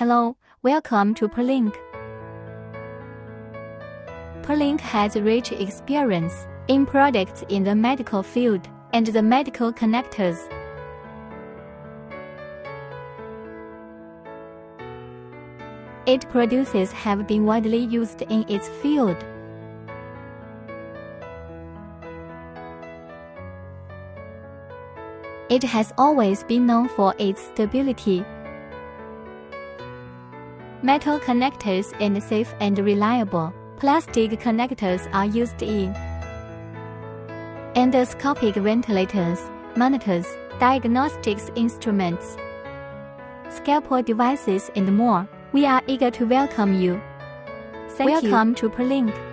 Hello, welcome to PERLINK. PERLINK has rich experience in products in the medical field and the medical connectors. Its products have been widely used in its field. It has always been known for its stability. Metal connectors and safe and reliable plastic connectors are used in endoscopic ventilators, monitors, diagnostics instruments, scalpel devices, and more. We are eager to welcome you. Welcome to PERLINK.